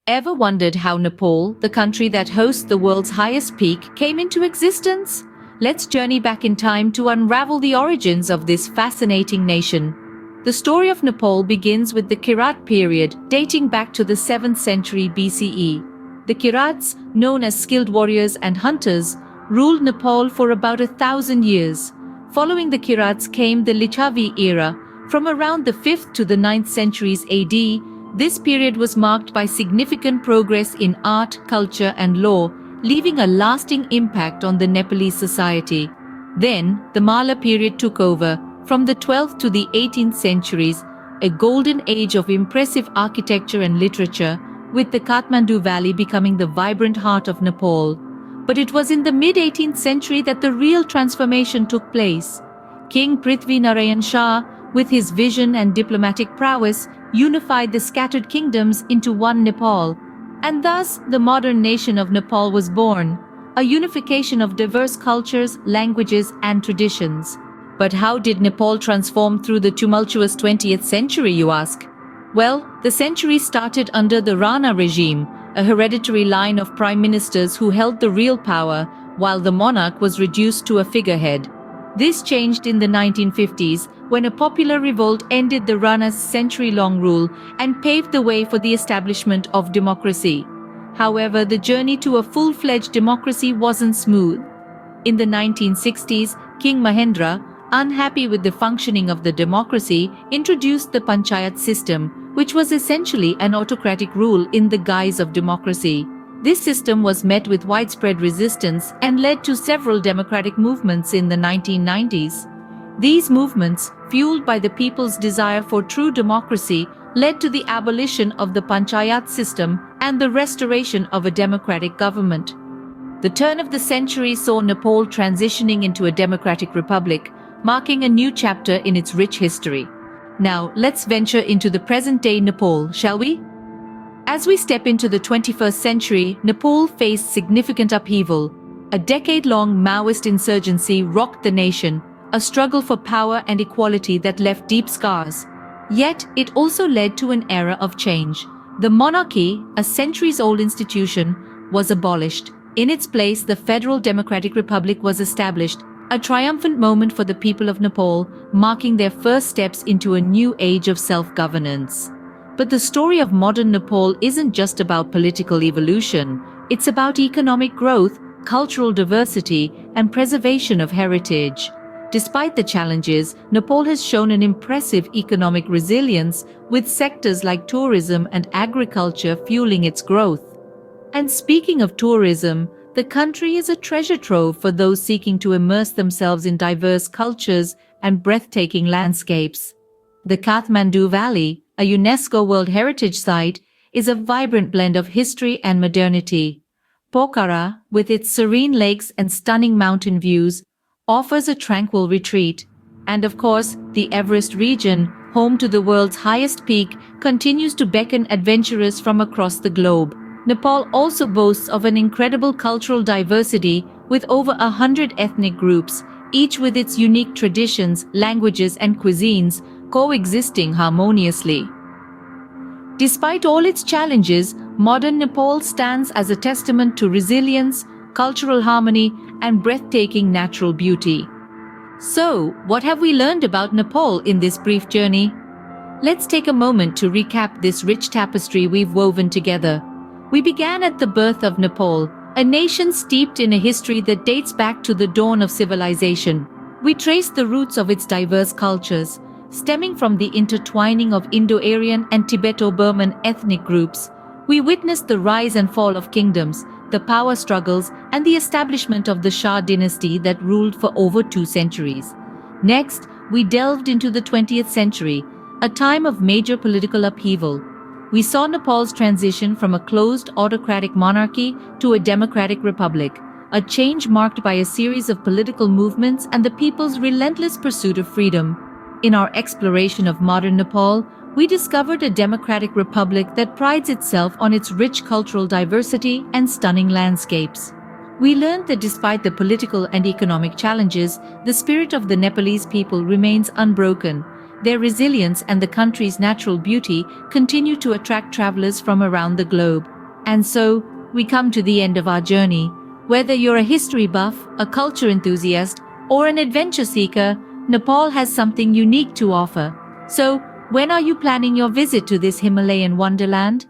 Ever wondered how Nepal, the country that hosts the world's highest peak, came into existence? Let's journey back in time to unravel the origins of this fascinating nation. The story of Nepal begins with the Kirat period, dating back to the 7th century BCE. The Kirats, known as skilled warriors and hunters, ruled Nepal for about 1,000 years. Following the Kirats came the Licchavi era. From around the 5th to the 9th centuries AD, this period was marked by significant progress in art, culture and law, leaving a lasting impact on the Nepalese society. Then, the Malla period took over, from the 12th to the 18th centuries, a golden age of impressive architecture and literature, with the Kathmandu Valley becoming the vibrant heart of Nepal. But it was in the mid-18th century that the real transformation took place. King Prithvi Narayan Shah, with his vision and diplomatic prowess, unified the scattered kingdoms into one Nepal. And thus, the modern nation of Nepal was born, a unification of diverse cultures, languages, and traditions. But how did Nepal transform through the tumultuous 20th century, you ask? Well, the century started under the Rana regime, a hereditary line of prime ministers who held the real power, while the monarch was reduced to a figurehead. This changed in the 1950s, when a popular revolt ended the Rana's century-long rule and paved the way for the establishment of democracy. However, the journey to a full-fledged democracy wasn't smooth. In the 1960s, King Mahendra, unhappy with the functioning of the democracy, introduced the panchayat system, which was essentially an autocratic rule in the guise of democracy. This system was met with widespread resistance and led to several democratic movements in the 1990s. These movements, fueled by the people's desire for true democracy, led to the abolition of the panchayat system and the restoration of a democratic government. The turn of the century saw Nepal transitioning into a democratic republic, marking a new chapter in its rich history. Now, let's venture into the present-day Nepal, shall we? As we step into the 21st century, Nepal faced significant upheaval. A decade-long Maoist insurgency rocked the nation, a struggle for power and equality that left deep scars. Yet, it also led to an era of change. The monarchy, a centuries-old institution, was abolished. In its place, the Federal Democratic Republic was established, a triumphant moment for the people of Nepal, marking their first steps into a new age of self-governance. But the story of modern Nepal isn't just about political evolution. It's about economic growth, cultural diversity, and preservation of heritage. Despite the challenges, Nepal has shown an impressive economic resilience, with sectors like tourism and agriculture fueling its growth. And speaking of tourism, the country is a treasure trove for those seeking to immerse themselves in diverse cultures and breathtaking landscapes. The Kathmandu Valley, a UNESCO World Heritage Site, is a vibrant blend of history and modernity. Pokhara, with its serene lakes and stunning mountain views, offers a tranquil retreat. And of course, the Everest region, home to the world's highest peak, continues to beckon adventurers from across the globe. Nepal also boasts of an incredible cultural diversity, with over 100 ethnic groups, each with its unique traditions, languages and cuisines, coexisting harmoniously. Despite all its challenges, modern Nepal stands as a testament to resilience, cultural harmony, and breathtaking natural beauty. So, what have we learned about Nepal in this brief journey? Let's take a moment to recap this rich tapestry we've woven together. We began at the birth of Nepal, a nation steeped in a history that dates back to the dawn of civilization. We traced the roots of its diverse cultures, stemming from the intertwining of Indo-Aryan and Tibeto-Burman ethnic groups. We witnessed the rise and fall of kingdoms, the power struggles, and the establishment of the Shah dynasty that ruled for over 2 centuries. Next, we delved into the 20th century, a time of major political upheaval. We saw Nepal's transition from a closed autocratic monarchy to a democratic republic, a change marked by a series of political movements and the people's relentless pursuit of freedom. In our exploration of modern Nepal, we discovered a democratic republic that prides itself on its rich cultural diversity and stunning landscapes. We learned that despite the political and economic challenges, the spirit of the Nepalese people remains unbroken. Their resilience and the country's natural beauty continue to attract travelers from around the globe. And so, we come to the end of our journey. Whether you're a history buff, a culture enthusiast, or an adventure seeker, Nepal has something unique to offer. So, when are you planning your visit to this Himalayan wonderland?